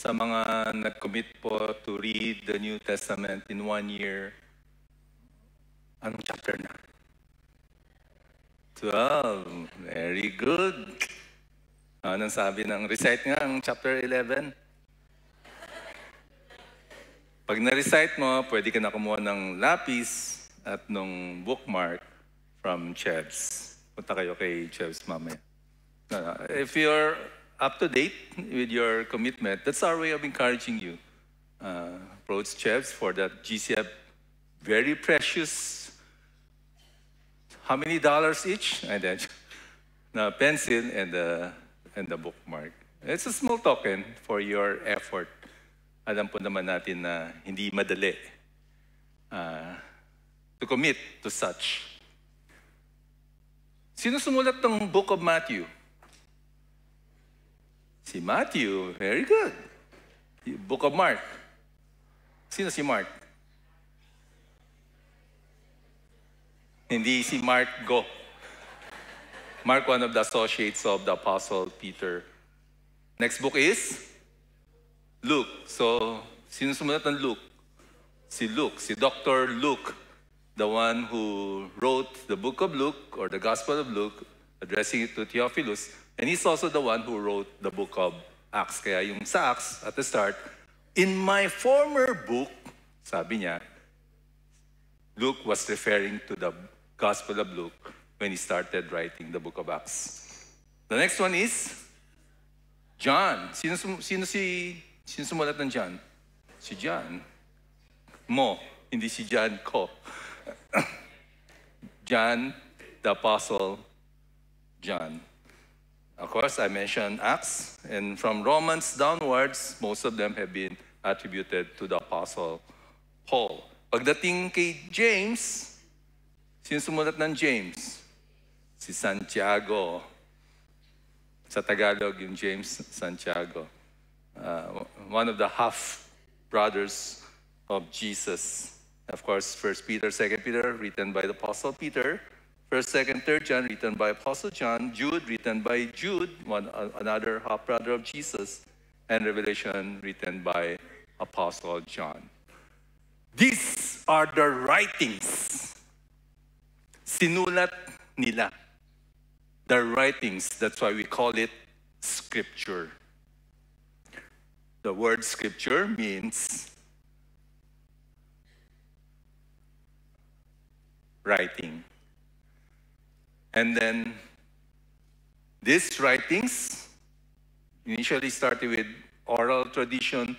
Sa mga nag-commit po to read the New Testament in 1 year, anong chapter na? 12. Very good. Anong sabi ng recite nga ang chapter 11? Pag na-recite mo, pwede ka na kumuha ng lapis at nung bookmark from Chebs. Punta kayo kay Chebs mamaya. If you're up to date with your commitment, that's our way of encouraging you. Approach Chebs for that GCF very precious, how many dollars each? And then, na pencil and the bookmark. It's a small token for your effort. Alam po naman natin na hindi madali to commit to such. Sino sumulat ng Book of Matthew? Si Matthew. Very good. Book of Mark. Sino si Mark? Hindi si Mark Go. Mark, one of the associates of the Apostle Peter. Next book is Luke. So, sino sumulat ng Luke? Si Luke, si Dr. Luke, the one who wrote the book of Luke or the Gospel of Luke, addressing it to Theophilus. And he's also the one who wrote the book of Acts. Kaya yung sa Acts, at the start, in my former book, sabi niya, Luke was referring to the Gospel of Luke when he started writing the book of Acts. The next one is John. Sino sumulat ng John? Si John. Mo, hindi si John Ko. John, the Apostle John. Of course, I mentioned Acts, and from Romans downwards, most of them have been attributed to the Apostle Paul. Pagdating kay James, sino sumulat ng James? Si Santiago. Sa Tagalog, yung James Santiago. One of the half-brothers of Jesus. Of course, 1 Peter, 2 Peter, written by the Apostle Peter. 1st, 2nd, 3rd John, written by Apostle John. Jude, written by Jude, another half-brother of Jesus. And Revelation, written by Apostle John. These are the writings. Sinulat nila. The writings, that's why we call it Scripture. The word Scripture means writing. And then, these writings initially started with oral tradition,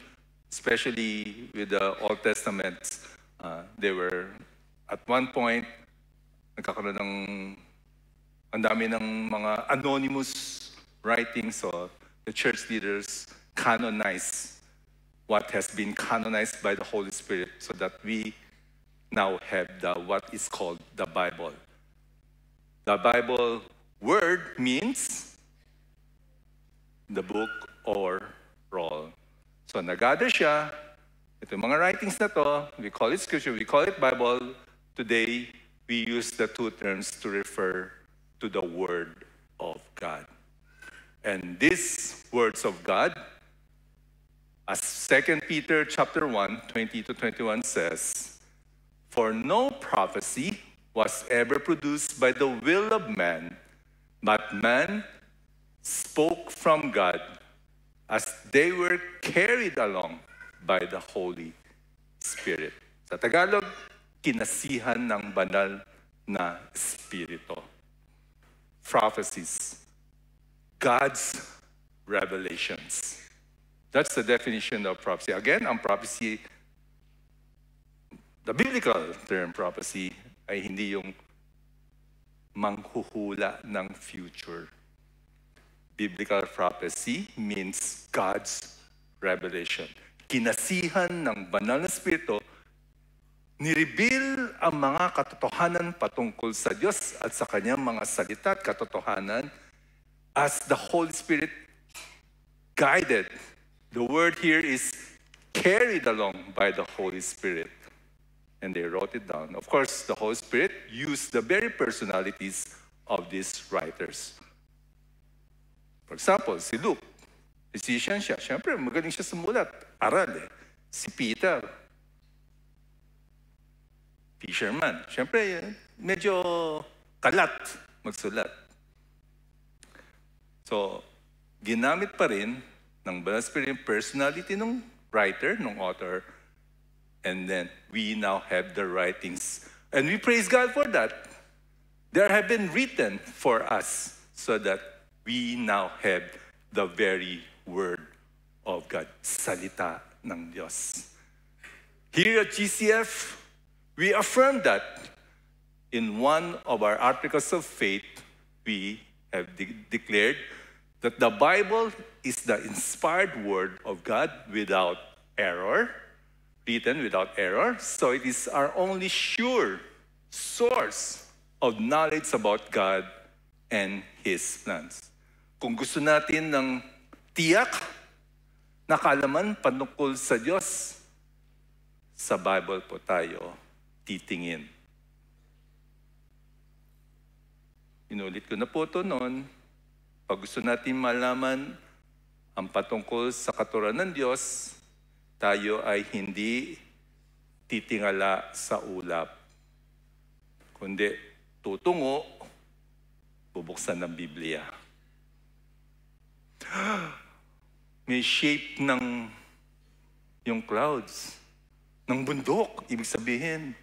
especially with the Old Testament. They were, at one point, nagkakaroon ng ang dami ng mga anonymous writings, so the church leaders canonize what has been canonized by the Holy Spirit so that we now have what is called the Bible. The Bible word means the book or roll. So nag-gather siya, ito mga writings na to, we call it Scripture, we call it Bible. Today, we use the two terms to refer to the Word of God. And these words of God, as 2 Peter chapter 1, 20 to 21 says, for no prophecy was ever produced by the will of man, but man spoke from God as they were carried along by the Holy Spirit. Sa Tagalog, kinasihan ng banal na Espiritu. Prophecies, God's revelations. That's the definition of prophecy. Again, ang prophecy, the biblical term prophecy, ay hindi yung manghuhula ng future. Biblical prophecy means God's revelation. Kinasihan ng banal na Espiritu, nireveal ang mga katotohanan patungkol sa Diyos at sa kanyang mga salita at katotohanan as the Holy Spirit guided. The word here is carried along by the Holy Spirit. And they wrote it down. Of course, the Holy Spirit used the very personalities of these writers. For example, si Luke. Physician siya. Siyempre, magaling siya sumulat. Aral eh. Si Peter, fisherman. Siyempre, medyo kalat magsulat. So, ginamit pa rin ng Banal Spirit yung personality ng writer, ng author, and then we now have the writings. And we praise God for that. They have been written for us so that we now have the very Word of God, salita ng Diyos. Here at GCF, we affirm that in one of our articles of faith, we have declared that the Bible is the inspired Word of God without error, written without error. So it is our only sure source of knowledge about God and His plans. Kung gusto natin ng tiyak na kaalaman patungkol sa Diyos, sa Bible po tayo titingin. Inulit ko na po ito noon. Pag gusto natin malaman ang patungkol sa katuruan ng Diyos, tayo ay hindi titingala sa ulap, kundi tutungo, bubuksan ng Biblia. May shape ng yung clouds, ng bundok. Ibig sabihin,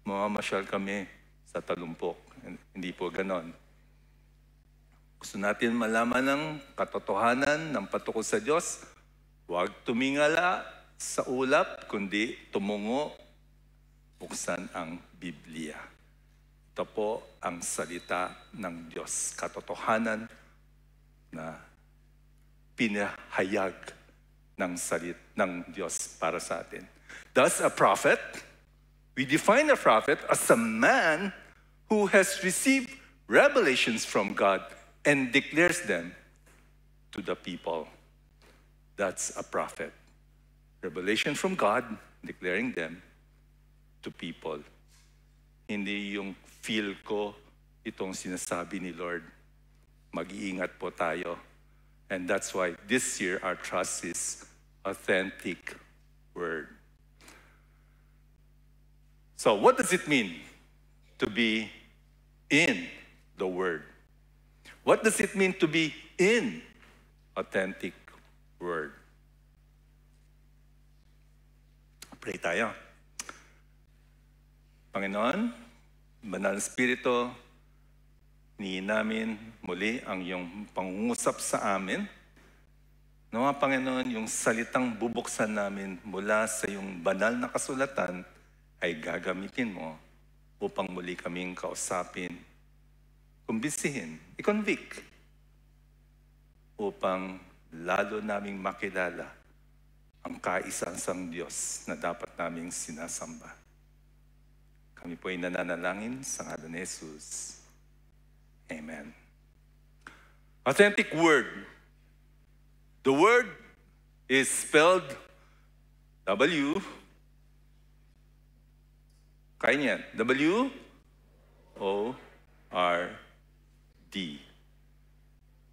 mamamasyal kami sa talumpok. Hindi po ganon. Gusto natin malaman ng katotohanan ng patungkol sa Diyos, huwag tumingala sa ulap, kundi tumungo, buksan ang Biblia. Ito po ang salita ng Diyos, katotohanan na pinahayag ng Diyos para sa atin. Thus, a prophet, we define a prophet as a man who has received revelations from God and declares them to the people. That's a prophet. Revelation from God, declaring them to people. Hindi yung feel ko itong sinasabi ni Lord. Mag-iingat po tayo. And that's why this year our trust is authentic Word. So what does it mean to be in the Word? What does it mean to be in authentic Word? Pray tayo. Panginoon, Banal na Espiritu, hinihin namin muli ang iyong pangungusap sa amin. Nawa, Panginoon, yung salitang bubuksan namin mula sa iyong banal na kasulatan ay gagamitin mo upang muli kaming kausapin, kumbisihin, i-convict, upang lalo naming makilala ang kaisa-isang Diyos na dapat naming sinasamba. Kami po ay nananalangin sa ngalan ni Jesus. Amen. Authentic Word. The Word is spelled W. Kaya niyan. W-O-R-D.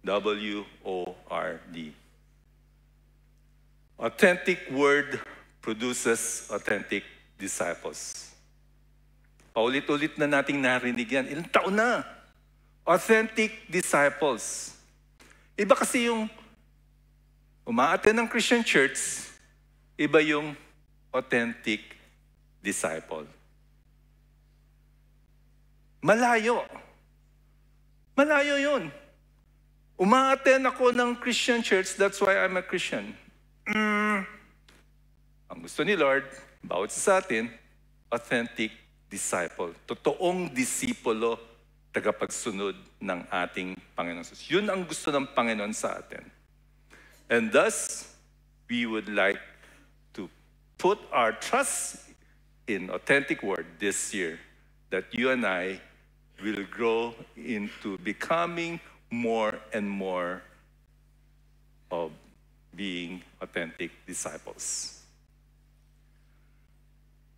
W-O-R-D. Authentic Word produces authentic disciples. Paulit-ulit na nating narinig yan. Ilang taon na. Authentic disciples. Iba kasi yung umaattend ng Christian church, iba yung authentic disciple. Malayo. Malayo yun. Umaattend ako ng Christian church, that's why I'm a Christian. Ang gusto ni Lord, bawat sa atin, authentic disciple. Totoong disipulo, tagapagsunod ng ating Panginoon. Yun ang gusto ng Panginoon sa atin. And thus, we would like to put our trust in authentic Word this year, that you and I will grow into becoming more and more of being authentic disciples.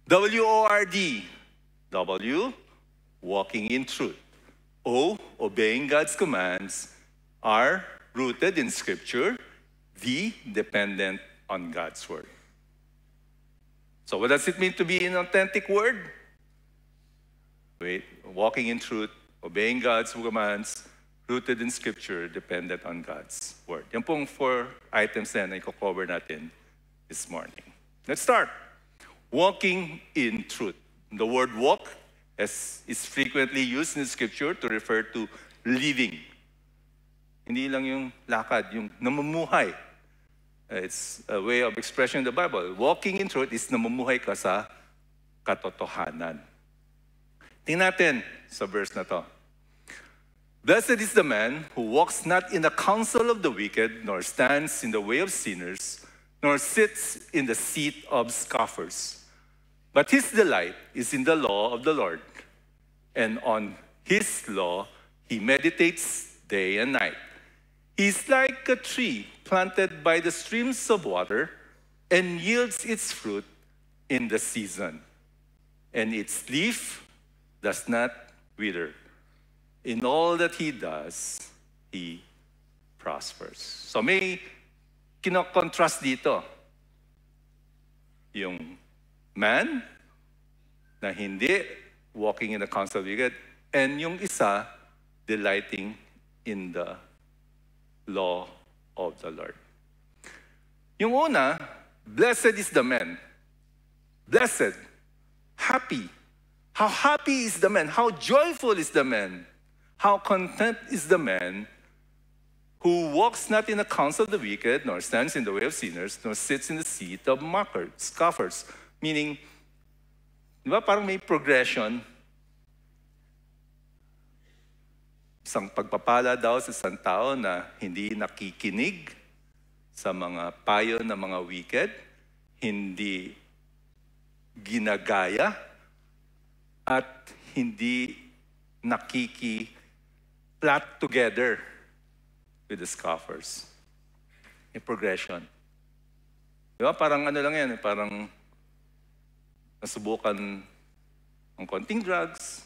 W-O-R-D. W, walking in truth. O, obeying God's commands. R, rooted in Scripture. the dependent on God's word. So what does it mean to be an authentic word? Wait, walking in truth, obeying God's commands, rooted in Scripture, dependent on God's word. Yan pong 4 items na i-cover natin this morning. Let's start. Walking in truth. The word walk is frequently used in Scripture to refer to living. Hindi lang yung lakad, yung namumuhay. It's a way of expression in the Bible. Walking in truth is namumuhay ka sa katotohanan. Tingnan natin sa verse na to. Blessed is the man who walks not in the counsel of the wicked, nor stands in the way of sinners, nor sits in the seat of scoffers. But his delight is in the law of the Lord, and on his law he meditates day and night. He is like a tree planted by the streams of water and yields its fruit in the season, and its leaf does not wither. In all that he does, he prospers. So may kinokontrast dito. Yung man na hindi walking in the counsel of the wicked, and yung isa delighting in the law of the Lord. Yung una, blessed is the man. Blessed, happy. How happy is the man? How joyful is the man? How content is the man who walks not in the counsel of the wicked, nor stands in the way of sinners, nor sits in the seat of mockers, scoffers. Meaning, di ba parang may progression? Isang pagpapala daw sa isang tao na hindi nakikinig sa mga payo ng mga wicked, hindi ginagaya, at hindi nakiki-plot together with the scoffers. May progression. Di ba? Parang ano lang yan, parang nasubukan ng konting drugs.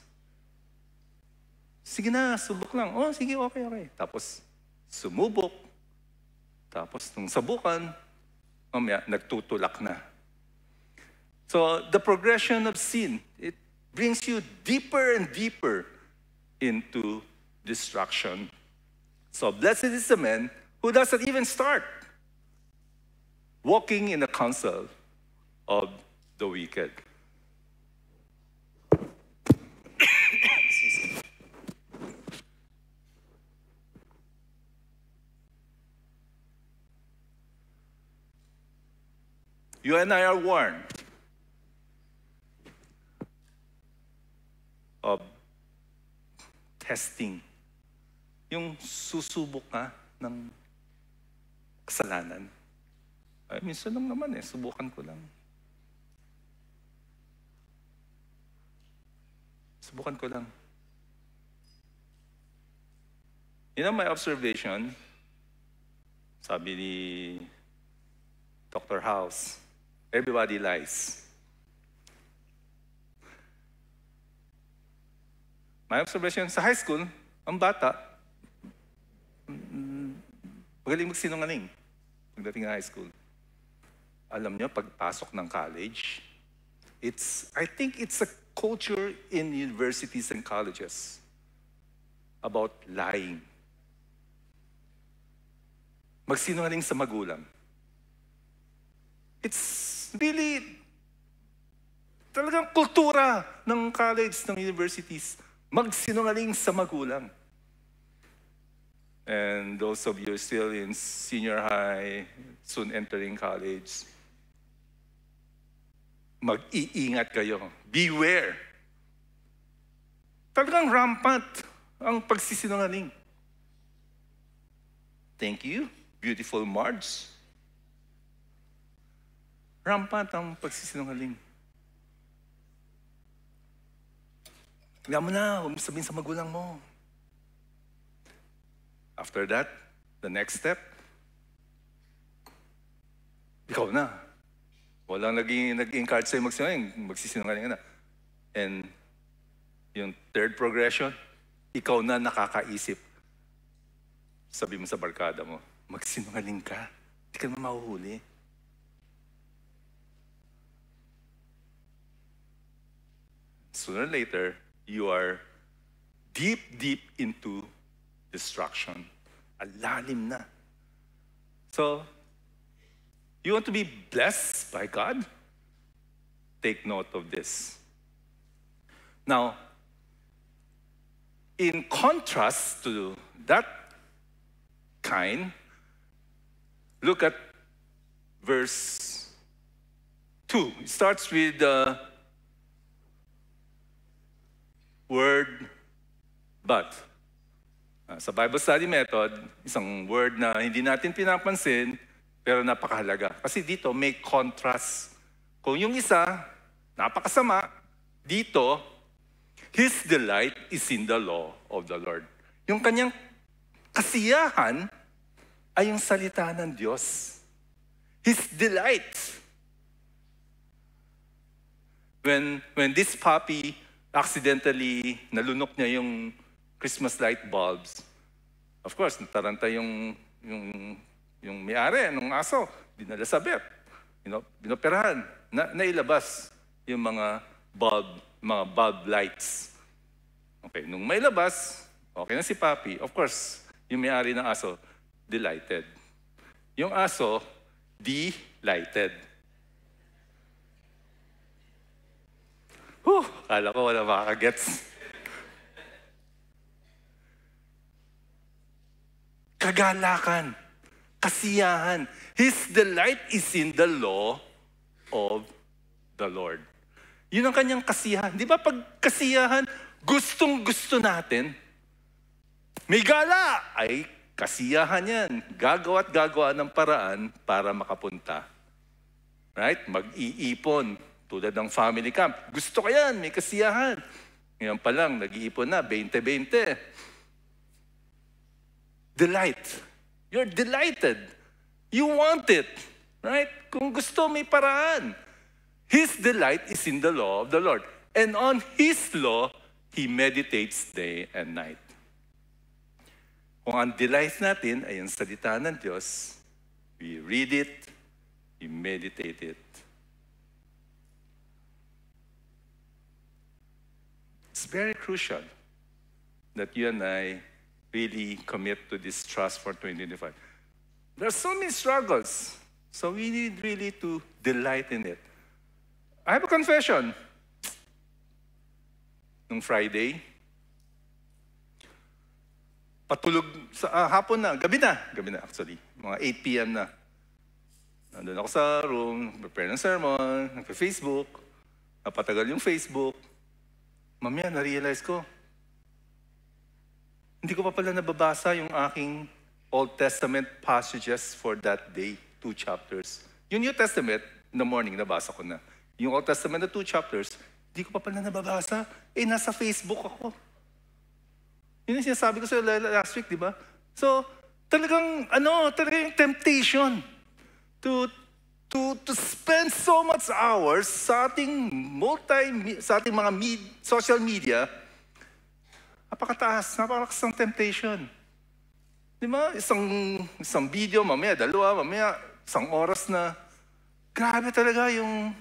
Sige na, subok lang. Oh, sige, okay. Tapos sumubok. Tapos nung sabukan, mamaya, nagtutulak na. So the progression of sin, it brings you deeper and deeper into destruction. So blessed is the man who doesn't even start walking in the counsel of the wicked. You and I are warned of testing. Yung susubok ka ng kasalanan. Ay, minsan lang naman subukan ko lang. Subukan ko lang. You know, my observation, sabi ni Dr. House, everybody lies. My observation, sa high school, ang bata, magaling magsinungaling pagdating ng high school. Alam nyo, pagpasok ng college, I think it's a culture in universities and colleges about lying. Magsinungaling sa magulang. It's really talagang kultura ng college, ng universities. Magsinungaling sa magulang. And those of you still in senior high, soon entering college, mag-iingat kayo. Beware. Talagang rampant ang pagsisinungaling. Thank you, beautiful Marge. Rampant ang pagsisinungaling. Kaya mo na, huwag mo sabihin sa magulang mo. After that, the next step, ikaw na. Walang nag-encourage sa'yo magsisinungaling ka na. And yung third progression, ikaw na nakakaisip. Sabi mo sa barkada mo, magsinungaling ka. Hindi ka naman mahuhuli. Sooner or later, you are deep into destruction. Alalim na. So, you want to be blessed by God? Take note of this. Now, in contrast to that kind, look at verse 2. It starts with the word but. Sa Bible study method, isang word na hindi natin pinapansin, pero napakahalaga. Kasi dito may contrast. Kung yung isa, napakasama, dito, his delight is in the law of the Lord. Yung kanyang kasiyahan ay yung salita ng Diyos. His delight. When this puppy accidentally nalunok niya yung Christmas light bulbs, of course, nataranta yung may-ari ng aso, dinala sa vet, binoperahan, nailabas yung mga bulb lights. Okay, nung may labas, okay na si Papi. Of course, yung may-ari ng aso, delighted. Yung aso, delighted. Kala ko wala makakagets. Kagalakan, kasiyahan. His delight is in the law of the Lord. Yun ang kanyang kasiyahan. Di ba pag kasiyahan, gustong-gusto natin. May gala, ay kasiyahan yan. Gagawa at gagawa ng paraan para makapunta. Right? Mag-iipon. Tulad ng family camp. Gusto ko yan, may kasiyahan. Ngayon pa lang, nag-iipon na, 20-20. Delight. You're delighted. You want it. Right? Kung gusto, may paraan. His delight is in the law of the Lord. And on His law, He meditates day and night. Kung ang delight natin ay ang salita ng Diyos, we read it, we meditate it. It's very crucial that you and I really commit to this trust for 2025. There are so many struggles, so we need really to delight in it. I have a confession. Nung Friday, patulog sa hapon na, gabi na actually, mga 8 p.m. na. Nandun ako sa room, prepare ng sermon, nagpa-Facebook, napatagal yung Facebook. Mamaya, na-realize ko, hindi ko pa pala nababasa yung aking Old Testament passages for that day, 2 chapters. Yung New Testament, in the morning, nabasa ko na. Yung Old Testament na 2 chapters, hindi ko pa pala nababasa. Nasa Facebook ako. Yun yung sinasabi ko sa last week, di ba? So, talagang temptation to spend so much hours sa ating mga social media, napakataas, napakalakas ng temptation. Di ba? Isang video, mamaya dalawa, mamaya isang oras na. Grabe talaga yung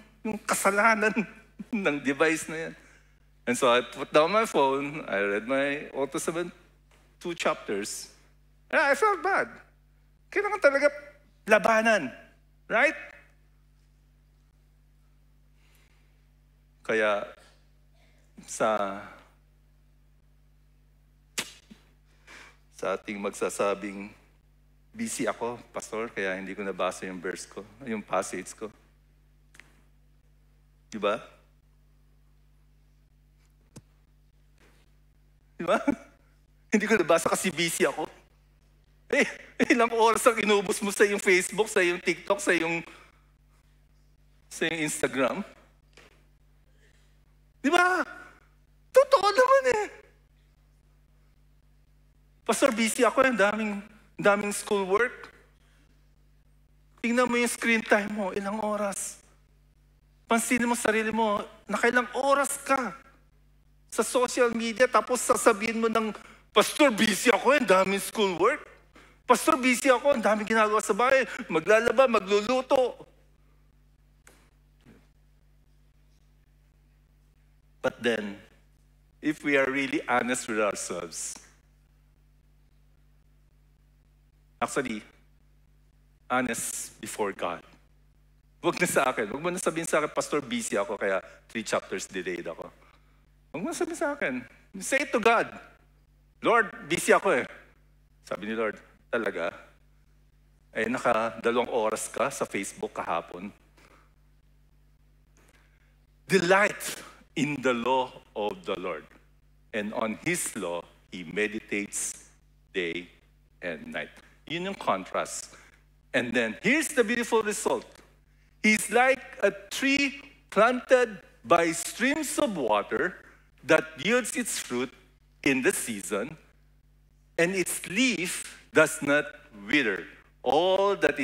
kasalanan ng device na yan. And so I put down my phone, I read my Old Testament 2 chapters, and I felt bad. Kailangan talaga labanan. Right? Kaya sa ating magsasabing, busy ako, pastor, kaya hindi ko nabasa yung verse ko, yung passage ko. Diba? Diba? Hindi ko nabasa kasi busy ako. Ilang oras ang inubos mo sa yung Facebook, sa yung TikTok, sa yung Instagram. Diba? Totoo naman eh. Pastor, busy ako, daming schoolwork. Tingnan mo yung screen time mo, ilang oras. Pansinin mo sarili mo, nakailang oras ka sa social media, tapos sasabihin mo ng, Pastor, busy ako, daming schoolwork. Pastor, busy ako. Ang dami ginagawa sa bahay. Maglalaba, magluluto. But then, if we are really honest with ourselves, actually, honest before God. Huwag na sa akin. Huwag mo na sabihin sa akin, Pastor, busy ako, kaya 3 chapters delayed ako. Huwag mo na sabihin sa akin. Say it to God. Lord, busy ako eh. Sabi ni Lord, talaga? Ay, 2 oras ka sa Facebook kahapon. Delight in the law of the Lord. And on His law, He meditates day and night. Yun yung contrast. And then, here's the beautiful result. He's like a tree planted by streams of water that yields its fruit in the season, and its leaf does not wither. All that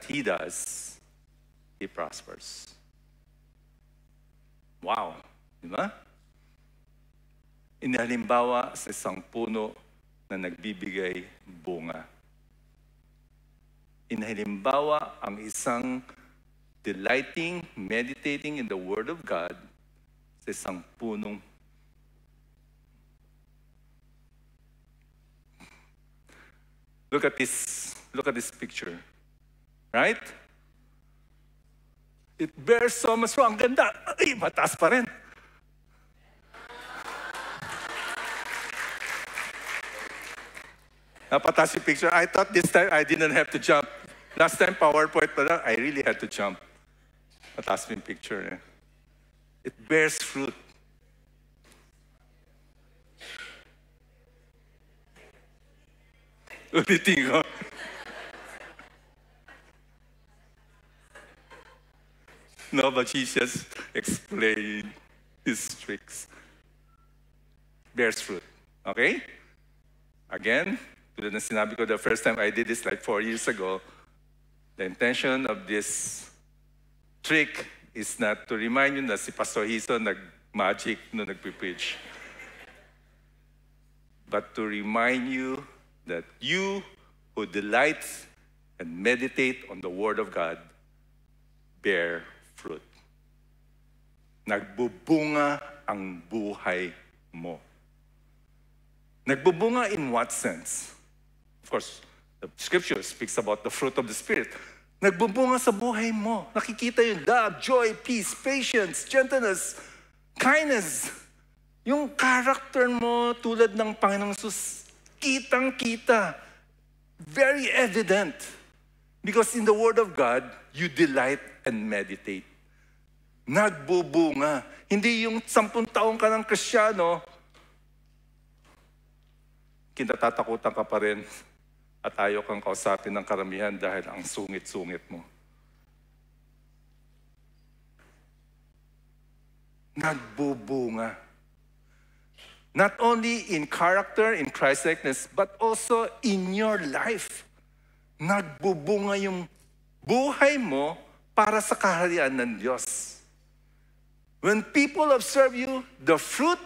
he does, he prospers. Wow, di ba? Inihalimbawa sa isang puno na nagbibigay bunga. Inihalimbawa ang isang delighting, meditating in the Word of God sa isang punong Look at this picture. Right? It bears so much fruit. Ang ganda. Ay, mataas pa rin. Napataas yung picture. I thought this time I didn't have to jump. Last time, PowerPoint pa lang, I really had to jump. Mataas yung picture. It bears fruit. Ulitin ko. No, but she just explained his tricks. Bears fruit. Okay? Again, tulad ng sinabi ko the first time I did this like 4 years ago, the intention of this trick is not to remind you na si Pastor Hiso nag-magic no nagpipreach, but to remind you that you who delights and meditate on the Word of God bear fruit. Nagbubunga ang buhay mo. Nagbubunga in what sense? Of course, the Scripture speaks about the fruit of the Spirit. Nagbubunga sa buhay mo. Nakikita yung love, joy, peace, patience, gentleness, kindness. Yung character mo tulad ng Panginoong Sus, kitang-kita. Very evident. Because in the Word of God, you delight and meditate. Nagbubunga. Hindi yung 10 taong ka ng Kristiyano, kinatatakutan ka pa rin at ayaw kang kausapin ng karamihan dahil ang sungit-sungit mo. Nagbubunga. Not only in character, in Christ-likeness, but also in your life. Nagbubunga yung buhay mo para sa kaharian ng Diyos. When people observe you, the fruit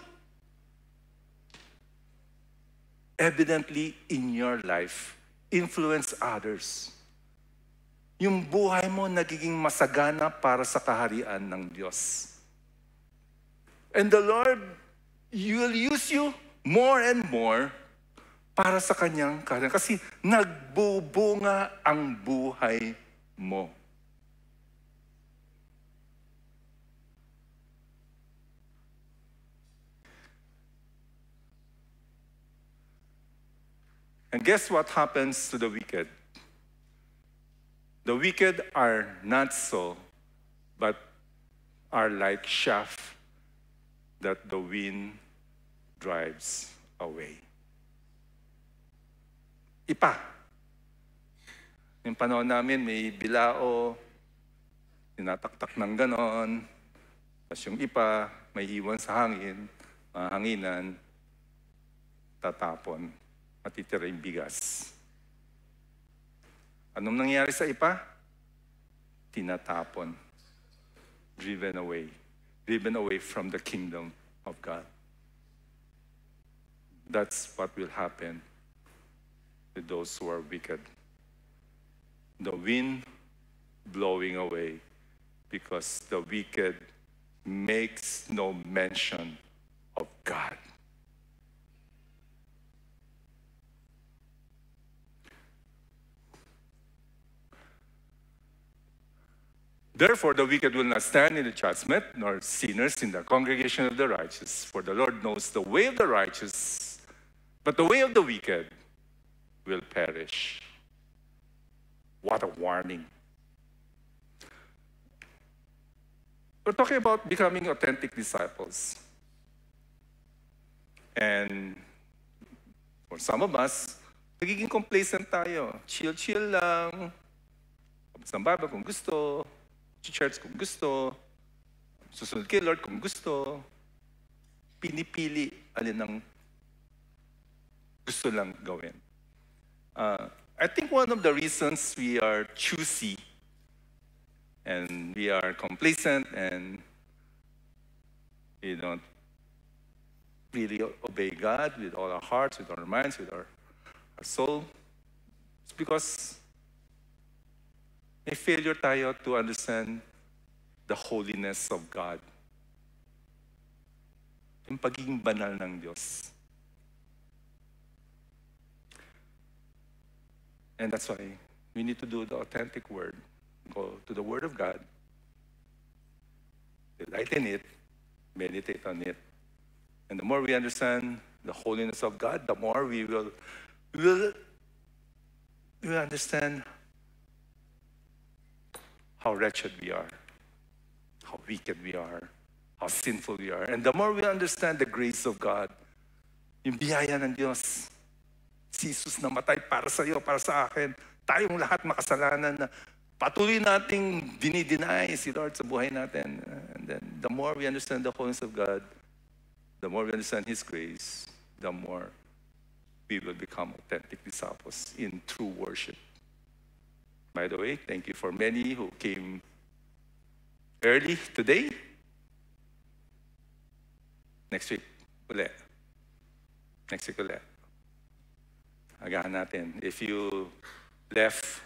evidently in your life influence others. Yung buhay mo nagiging masagana para sa kaharian ng Diyos. And the Lord will use you more and more para sa Kanyang kaharian. Kasi nagbubunga ang buhay mo. And guess what happens to the wicked? The wicked are not so, but are like chaff that the wind drives away. Ipa. Yung panahon namin, may bilao, tinataktak ng ganon, tapos yung ipa, may iwan sa hangin, hanginan, tatapon. Matitira yung bigas. Anong nangyari sa ipa? Tinatapon. Driven away. Driven away from the kingdom of God. That's what will happen with those who are wicked. The wind blowing away, because the wicked makes no mention of God. Therefore, the wicked will not stand in the judgment, nor sinners in the congregation of the righteous. For the Lord knows the way of the righteous, but the way of the wicked will perish. What a warning. We're talking about becoming authentic disciples. And for some of us, nagiging complacent tayo. Chill-chill lang. Sa Bible kung gusto. Church kung gusto. Susunod kay Lord kung gusto. Pinipili alin ang gusto lang gawin. I think one of the reasons we are choosy and we are complacent and we don't really obey God with all our hearts, with our minds, with our soul, it's because may failure tayo to understand the holiness of God. Yung pagiging banal ng Diyos. And that's why we need to do the authentic word. Go to the Word of God, delight in it, meditate on it. And the more we understand the holiness of God, the more we will understand how wretched we are, how wicked we are, how sinful we are. And the more we understand the grace of God, yung biyaya ng Diyos, si Jesus namatay para sa iyo, para sa akin, tayong lahat makasalanan na patuloy nating dinideny si Lord sa buhay natin. And then the more we understand the holiness of God, the more we understand His grace, the more we will become authentic disciples in true worship. By the way, thank you for many who came early today. Next week, ulit. Next week ulit. Agahan natin. If you left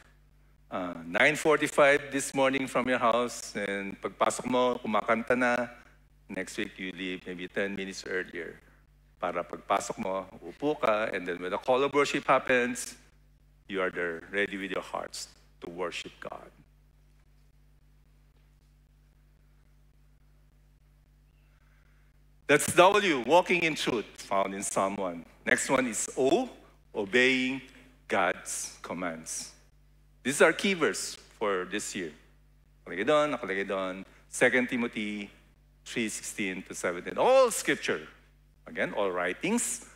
9:45 this morning from your house, and pagpasok mo, kumakanta na, next week you leave maybe 10 minutes earlier. Para pagpasok mo, upo ka, and then when the call of worship happens, you are there, ready with your hearts to worship God. That's W, walking in truth, found in Psalm 1. Next one is O, obeying God's commands. This is our key verse for this year. Nakalagay doon, 2 Timothy 3:16 to 17. All scripture, again, all writings,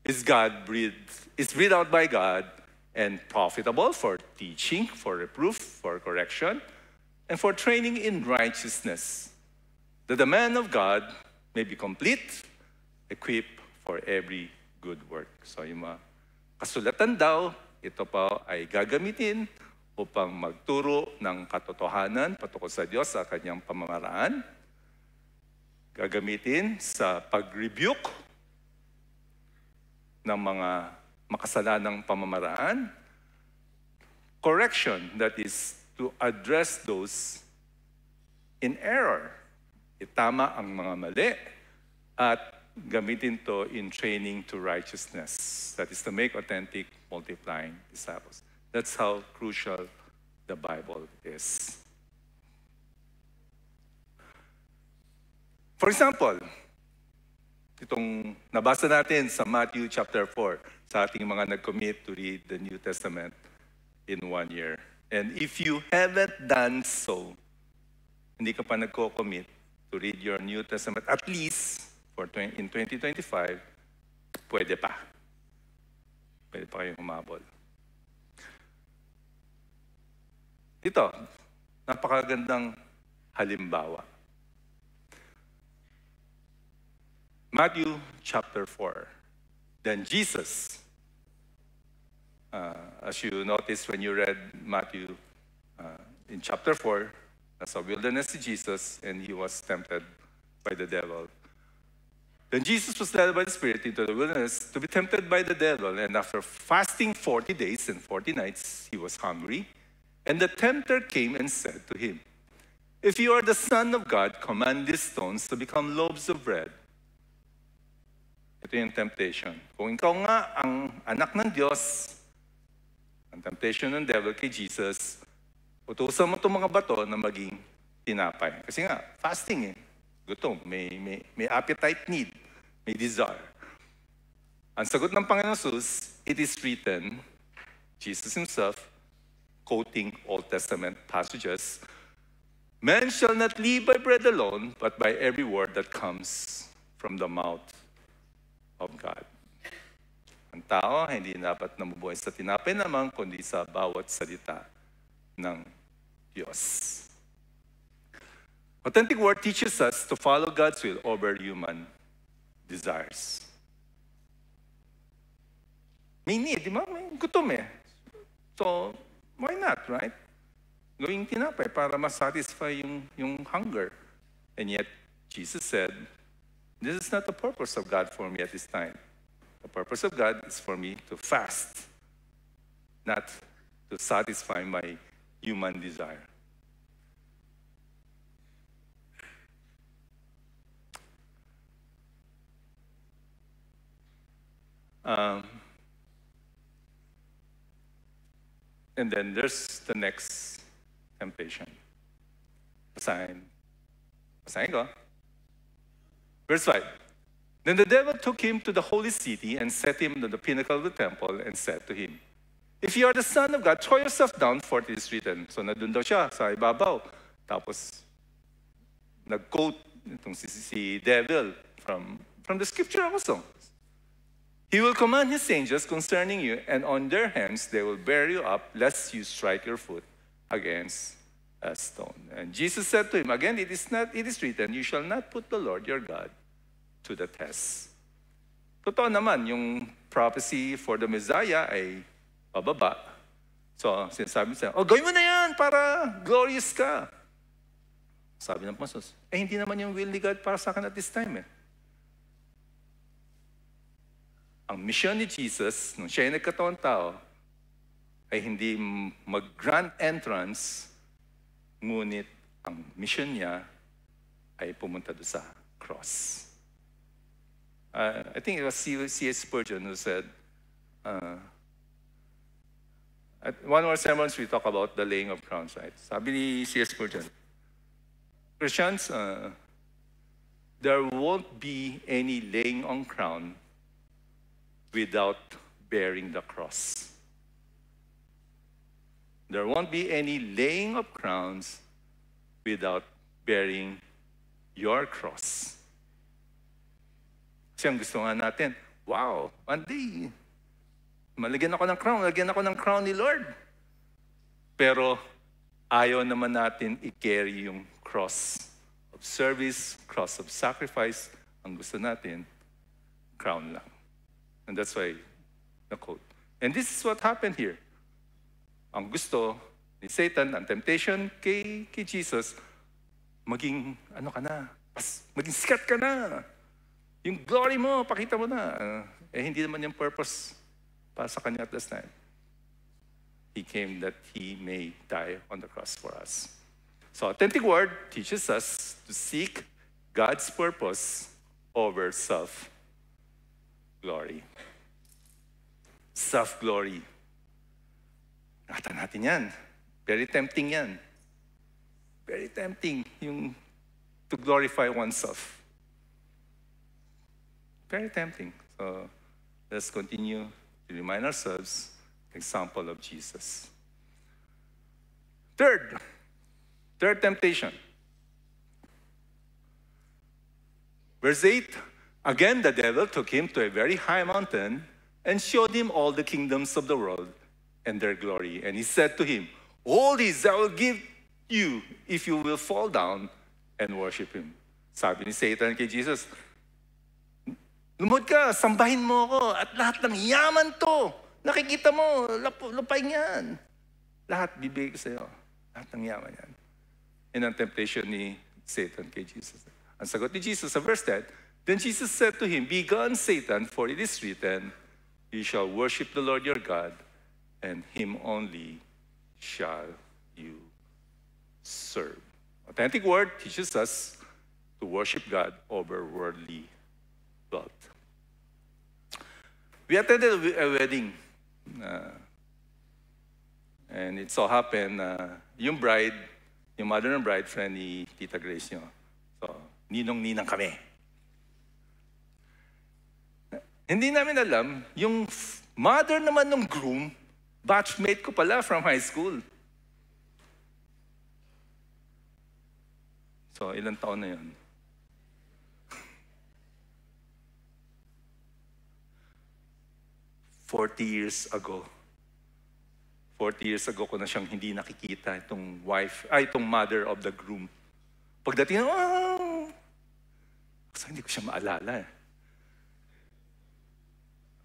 is breathed out by God and profitable for teaching, for reproof, for correction, and for training in righteousness, that the man of God may be complete, equipped for every good work. So yung mga kasulatan daw, ito pa ay gagamitin upang magturo ng katotohanan patungkol sa Diyos sa kanyang pamamaraan. Gagamitin sa pag-rebuke ng mga makasalanang pamamaraan. Correction, that is to address those in error. Itama ang mga mali at gamitin to in training to righteousness. That is to make authentic, multiplying disciples. That's how crucial the Bible is. For example, itong nabasa natin sa Matthew chapter 4, sa ating mga nag-commit to read the New Testament in 1 year. And if you haven't done so, hindi ka pa nagko-commit to read your New Testament, at least in 2025, pwede pa. Pwede pa kayong humabol. Ito, napakagandang halimbawa. Matthew chapter 4. Then Jesus, as you noticed when you read Matthew in chapter 4, nasa wilderness si Jesus and he was tempted by the devil. Then Jesus was led by the Spirit into the wilderness to be tempted by the devil. And after fasting 40 days and 40 nights, he was hungry. And the tempter came and said to him, "If you are the Son of God, command these stones to become loaves of bread." Ito yung temptation. Kung ikaw nga ang anak ng Diyos, ang temptation ng devil kay Jesus, utusan mo itong mga bato na maging tinapay. Kasi nga, fasting eh. Gutom, may appetite need, may desire. Ang sagot ng Panginoon Jesus, it is written, Jesus himself, quoting Old Testament passages, "Man shall not live by bread alone, but by every word that comes from the mouth of God." Ang tao hindi dapat namubuhay sa tinapay lamang, kundi sa bawat salita ng Diyos. Authentic Word teaches us to follow God's will over human desires. May need, di ba? May gutom eh. So, why not, right? Gawing tinapay para ma-satisfy yung hunger. And yet, Jesus said, this is not the purpose of God for me at this time. The purpose of God is for me to fast, not to satisfy my human desire. And then there's the next temptation. Basahin ko. Verse 5. Then the devil took him to the holy city and set him on the pinnacle of the temple and said to him, "If you are the Son of God, throw yourself down, for it is written." So nandun daw siya sa ibabaw. Tapos nag-quote itong si devil from the scripture also. "He will command his angels concerning you, and on their hands they will bear you up, lest you strike your foot against a stone." And Jesus said to him, again, it is written, "You shall not put the Lord your God to the test." Totoo naman, yung prophecy for the Messiah ay pababa. So, sinasabi siya, gawin mo na yan para glorious ka. Sabi ng Panginoon, hindi naman yung will ni God para sa akin at this time eh. Ang mission ni Jesus, nung siya ay nagkatawang tao, ay hindi mag-grand entrance, ngunit ang mission niya ay pumunta doon sa cross. I think it was C.S. Spurgeon who said, at one of our sermons we talk about the laying of crowns, right? Sabi ni C.S. Spurgeon, Christians, there won't be any laying on crown without bearing the cross. There won't be any laying of crowns without bearing your cross. Kasi ang gusto nga natin, wow, one day, malagyan ako ng crown ni Lord. Pero ayaw naman natin i-carry yung cross of service, cross of sacrifice. Ang gusto natin, crown lang. And that's why the quote. And this is what happened here. Ang gusto ni Satan, ang temptation kay Jesus, maging maging sikat ka na. Yung glory mo, pakita mo na. Hindi naman yung purpose para sa kanya at this time. He came that he may die on the cross for us. So authentic word teaches us to seek God's purpose over self-glory. Self-glory. Nakita natin yan. Very tempting yan. Very tempting yung to glorify oneself. Very tempting. So let's continue to remind ourselves the example of Jesus. Third temptation. Verse 8, again the devil took him to a very high mountain and showed him all the kingdoms of the world and their glory. And he said to him, "All these I will give you if you will fall down and worship him." Sabi ni Satan kay Jesus, "Lumod ka, sambahin mo ako at lahat ng yaman to. Nakikita mo, lupay niyan. Lahat bibigay ko sa'yo. Lahat ng yaman yan." Yan ang temptation ni Satan kay Jesus. Ang sagot ni Jesus sa verse 10, Then Jesus said to him, "Be gone, Satan, for it is written, you shall worship the Lord your God, and him only shall you serve." Authentic word teaches us to worship God over worldly wealth. We attended a wedding. And it so happened, yung bride, yung mother ng bride, friend ni Tita Grace nyo. So, ninong-ninang kami. Hindi namin alam, yung mother naman ng groom, batchmate ko pala from high school. So, ilang taon na yun? "40 years ago. 40 years ago ko na siyang hindi nakikita, itong itong mother of the groom. Pagdating na, kasi hindi ko siya maalala.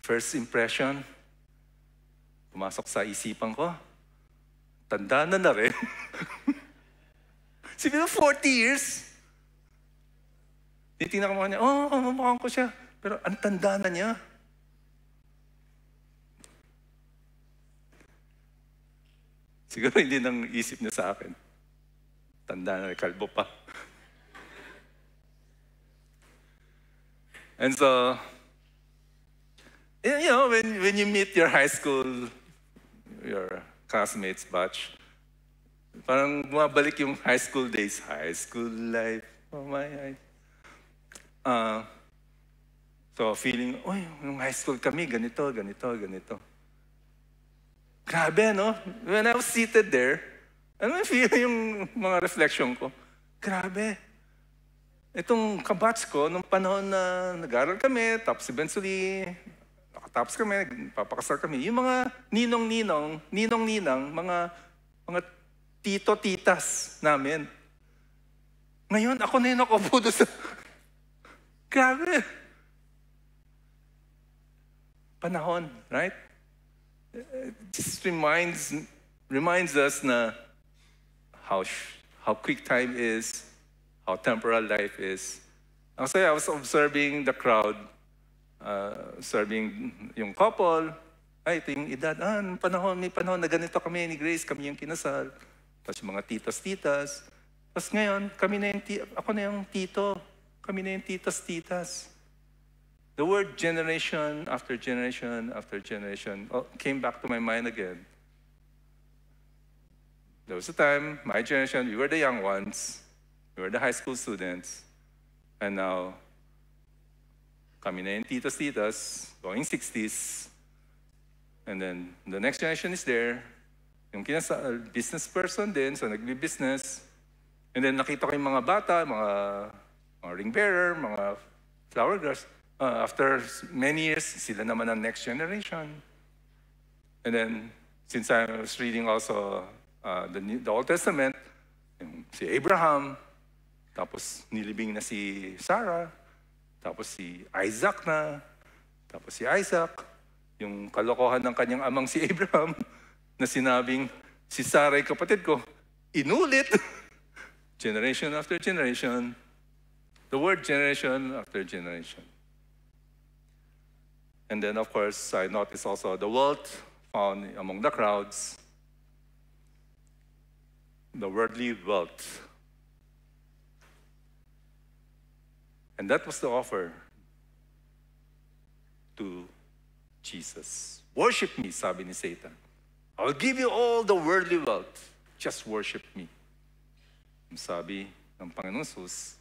First impression, pumasok sa isipan ko, tanda na rin. Siguro 40 years. Titingnan ko niya, mukhang ko siya. Pero ang tanda na niya. Siguro hindi nang isip niya sa akin. Tanda na, kalbo pa. And so, you know, when you meet your high school, your classmates batch, parang bumabalik yung high school days, high school life, oh my life. So feeling, yung high school kami, ganito. Grabe, no? When I was seated there, ano yung feeling yung mga reflection ko? Grabe. Itong kabatch ko, nung panahon na nag-aaral kami, tapos eventually, nakatapos kami, papakasal kami, yung mga ninong-ninang, mga tito-titas namin. Ngayon, ako na yung nakaupo doon sa... Grabe. Panahon, right? It just reminds us na how quick time is, how temporal life is. Actually, I was observing the crowd, observing yung couple. Ito yung edad, may panahon na ganito kami ni Grace, kami yung kinasal. Tapos yung mga titas-titas. Tapos ngayon, ako na yung tito, kami na yung titas-titas. The word generation after generation after generation came back to my mind again. There was a time, my generation, we were the young ones, we were the high school students, and now, kami na yung titas-titas, going 60s, and then the next generation is there, yung business person din, so nagbi-business, and then nakita ko yung mga bata, mga ring bearer, mga flower girls. After many years, sila naman ang next generation. And then, since I was reading also the Old Testament, si Abraham, tapos nilibing na si Sarah, tapos si Isaac na, tapos si Isaac, yung kalokohan ng kanyang amang si Abraham, na sinabing, si Sarah ay kapatid ko, inulit. Generation after generation. The word generation after generation. And then, of course, I noticed also the wealth found among the crowds, the worldly wealth. And that was the offer to Jesus. Worship me, sabi ni Satan. I will give you all the worldly wealth. Just worship me. Sabi ng Panginoon Jesus,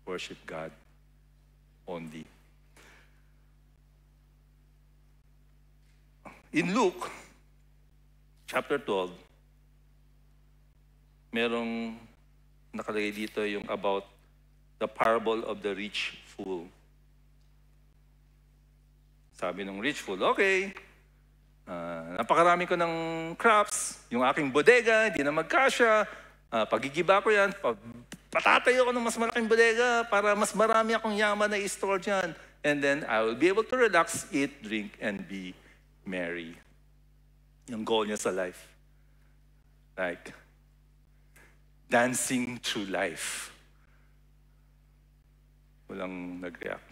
worship God only. In Luke, chapter 12, merong nakalagay dito yung about the parable of the rich fool. Sabi ng rich fool, okay, napakarami ko ng crops, yung aking bodega, hindi na magkasya, pagigiba ko yan, patatayo ko ng mas malaking bodega para mas marami akong yaman na i-store dyan. And then I will be able to relax, eat, drink, and be merry. Yung goal niya sa life. Like, dancing through life. Walang nag-react.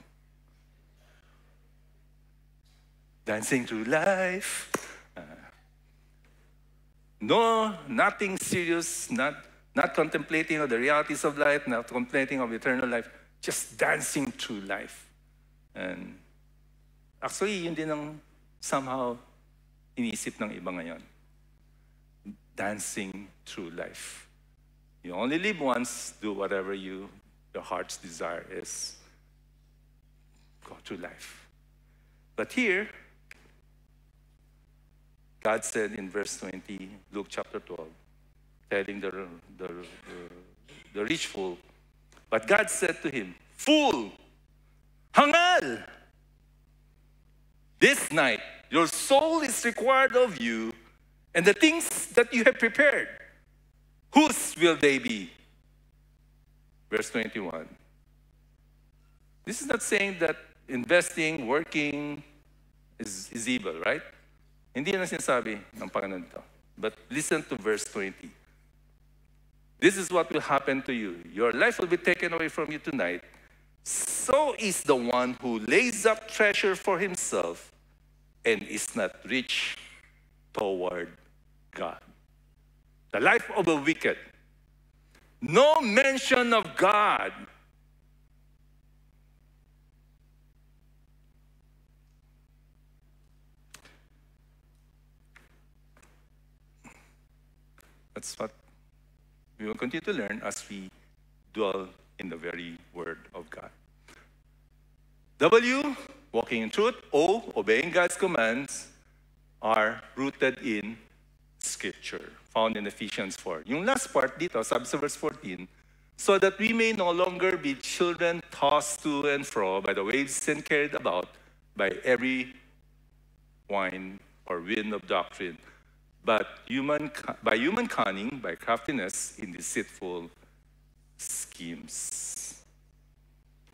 Dancing through life. No, nothing serious, not contemplating of the realities of life, not contemplating of eternal life, just dancing through life. And actually, yun din ang somehow iniisip ng iba ngayon. Dancing through life. You only live once, do whatever your heart's desire is. Go through life. But here, God said in verse 20, Luke chapter 12, telling the rich fool, but God said to him, "Fool, hangal! This night your soul is required of you, and the things that you have prepared, whose will they be?" Verse 21. This is not saying that investing, working is evil, right? Hindi na sinasabi ng Panginoon ito. But listen to verse 20. This is what will happen to you. Your life will be taken away from you tonight. So is the one who lays up treasure for himself and is not rich toward God. The life of the wicked. No mention of God. That's what we will continue to learn as we dwell in the very Word of God. W, walking in truth. O, obeying God's commands, are rooted in Scripture, found in Ephesians 4. Yung last part dito, sabi sa verse 14, so that we may no longer be children tossed to and fro by the waves and carried about by every wind or wind of doctrine, but by human cunning, by craftiness in deceitful schemes.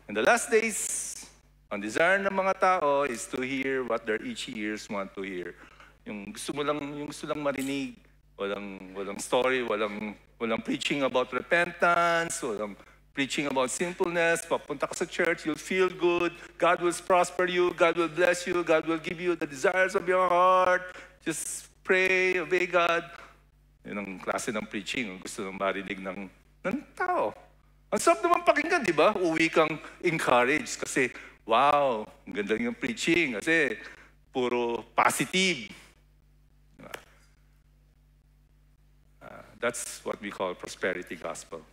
In the last days, ang desire ng mga tao is to hear what their itchy ears want to hear. Yung gusto lang marinig, walang story, walang preaching about repentance, walang preaching about sinfulness. Papunta ka sa church, you'll feel good, God will prosper you, God will bless you, God will give you the desires of your heart. Just pray, obey God. Yun ang klase ng preaching, gusto nang marinig ng tao. Ang sarap naman pakinggan, di ba? Uwi kang encouraged kasi, wow, ang ganda ng preaching kasi puro positive. That's what we call prosperity gospel.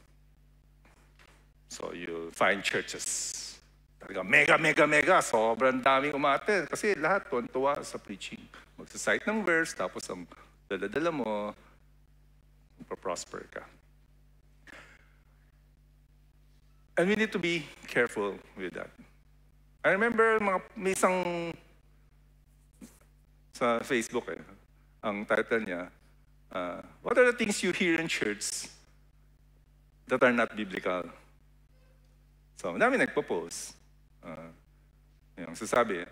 So you'll find churches. Talaga mega, sobrang daming umaattend kasi lahat tuwan-tuwa sa preaching. Magsa-cite ng verse, tapos ang dala-dala mo, magpa-prosper ka. And we need to be careful with that. I remember may isang sa Facebook, ang title niya, what are the things you hear in church that are not biblical? So, madami nagpo-post. Yung sasabi,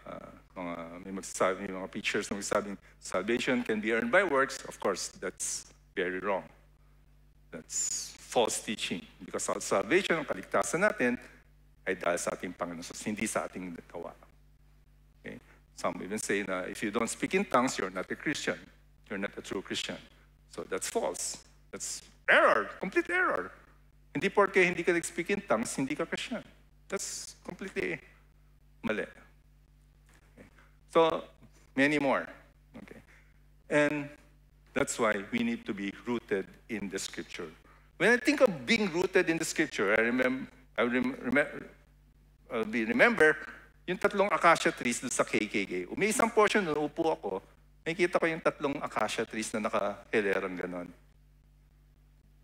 may mga preachers na magsasabing, salvation can be earned by works. Of course, that's very wrong. That's false teaching. Because salvation, ang kaligtasan natin, ay dahil sa ating Panginoon, hindi sa ating gawa. Okay? Some even say na if you don't speak in tongues, you're not a Christian. You're not a true Christian. So that's false. That's error, complete error. Hindi porke hindi ka nag-speak in tongues, hindi ka Christian. That's completely mali. Okay. So, many more. Okay. And that's why we need to be rooted in the Scripture. When I think of being rooted in the Scripture, I remember yung tatlong acacia trees doon sa KKK. May isang portion doon, upo ako, nakikita ko yung tatlong acacia trees na nakahilerang ganon.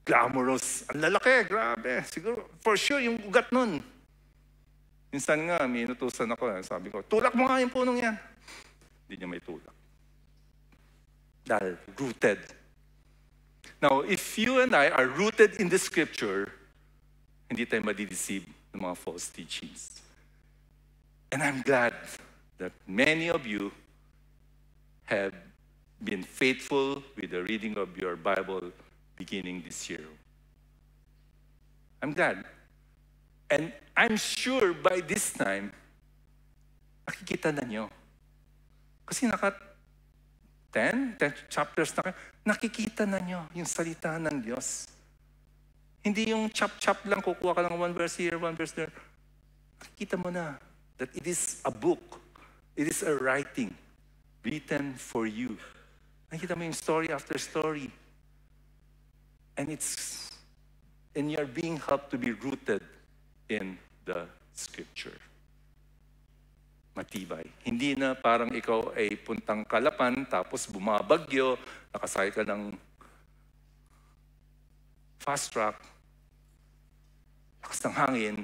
Glamorous. Ang lalaki, grabe. Siguro, for sure, yung ugat nun. Minsan nga, may inutusan ako. Sabi ko, tulak mo nga yung punong yan. Hindi niya may tulak. Dahil rooted. Now, if you and I are rooted in the Scripture, hindi tayo madideceive ng mga false teachings. And I'm glad that many of you have been faithful with the reading of your Bible beginning this year. I'm glad. And I'm sure by this time, nakikita na nyo. Kasi 10 chapters na kayo, nakikita na nyo yung salita ng Diyos. Hindi yung chop-chop lang, kukuha ka lang one verse here, one verse there. Nakikita mo na that it is a book. It is a writing written for you. Nakikita mo yung story after story. And you're being helped to be rooted in the Scripture. Matibay. Hindi na parang ikaw ay puntang Kalapan, tapos bumabagyo, nakasakay ka ng fast track, lakas ng hangin.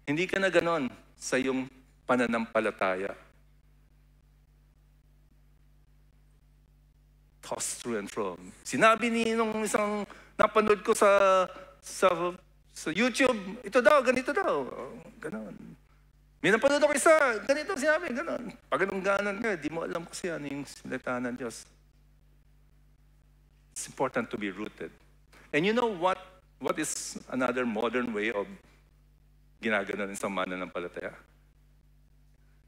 Hindi ka na ganon sa iyong pananampalataya. Tossed through and fro. Sinabi nung isang napanood ko sa YouTube, ito daw, ganito daw. Ganon. May napanood ako isa, ganito sinabi, ganon. Pag ganun ka, di mo alam kasi ano yung salita ng Diyos. It's important to be rooted. And you know what is another modern way of ginaganon sa mananampalataya?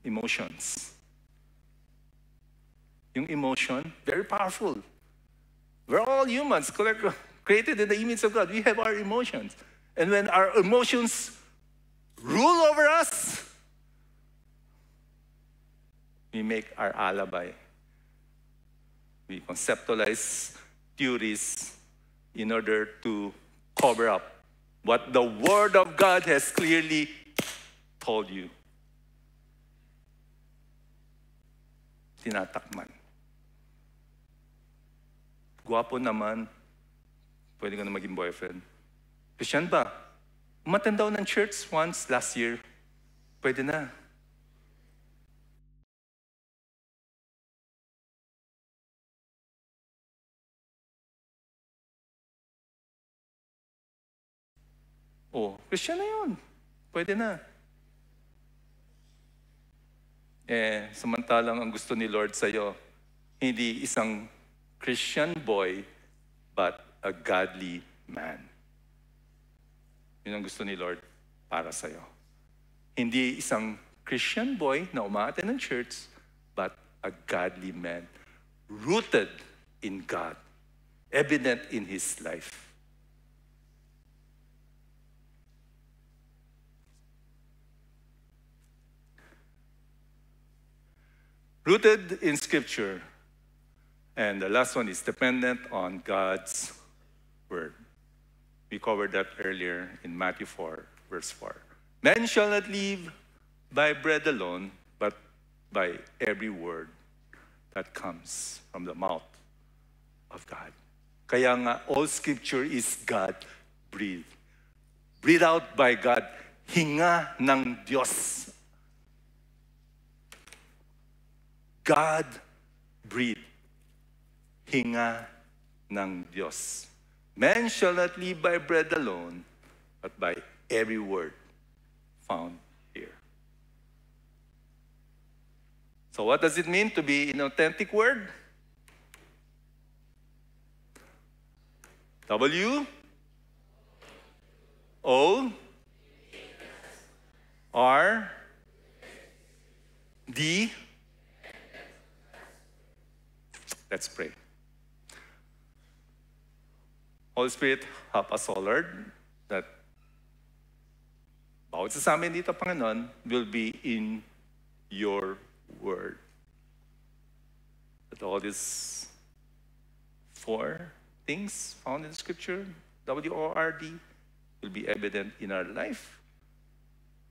Emotions. Yung emotion, very powerful. We're all humans, created in the image of God. We have our emotions. And when our emotions rule over us, we make our alibi. We conceptualize theories in order to cover up what the Word of God has clearly told you. Tinatakman. Guwapo naman, pwede ka na maging boyfriend. Christian ba? Umattend daw ng church once last year. Pwede na. Oh, Christian na yun. Pwede na. Samantalang ang gusto ni Lord sa'yo, hindi isang Christian boy, but a godly man. Yun ang gusto ni Lord para sa'yo. Hindi isang Christian boy na umaattend ng church, but a godly man, rooted in God, evident in his life. Rooted in Scripture. And the last one is dependent on God's Word. We covered that earlier in Matthew 4, verse 4. Man shall not live by bread alone, but by every word that comes from the mouth of God. Kaya nga, all Scripture is God-breathed. Breathed out by God. Hinga ng Diyos. God-breathed. Hinga ng Diyos. Man shall not live by bread alone, but by every word found here. So what does it mean to be an authentic word? W O R D. Let's pray. Holy Spirit, help us all, Lord, that bawat sa amin dito, Panginoon, will be in your word. That all these 4 things found in Scripture, W-O-R-D, will be evident in our life,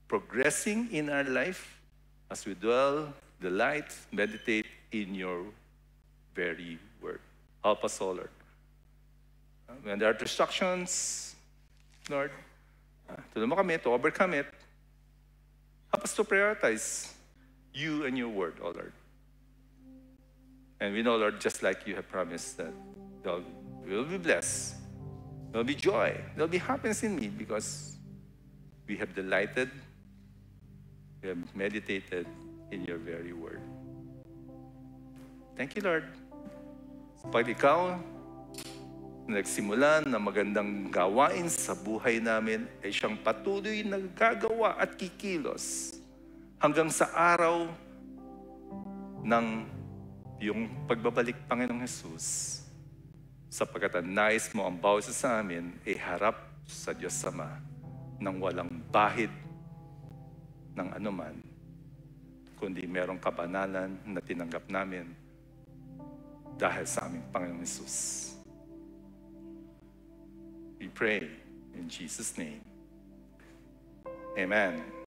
progressing in our life as we dwell, delight, meditate in your very word. Help us all, Lord. When there are distractions, Lord, tulungan mo kami to overcome it. Help us to prioritize you and your word, oh Lord. And we know, Lord, just like you have promised that we will be blessed. There will be joy. There will be happiness in me because we have delighted, we have meditated in your very word. Thank you, Lord. Pag ikaw nagsimula na magandang gawain sa buhay namin, ay siyang patuloy na gagawa at kikilos hanggang sa araw ng yung pagbabalik, Panginoong Jesus. Sapagkat ang nais mo ang bawat isa sa amin ay harap sa Diyos Ama nang walang bahid ng anuman, kundi merong kabanalan na tinanggap namin dahil sa aming Panginoong Jesus. We pray in Jesus' name. Amen.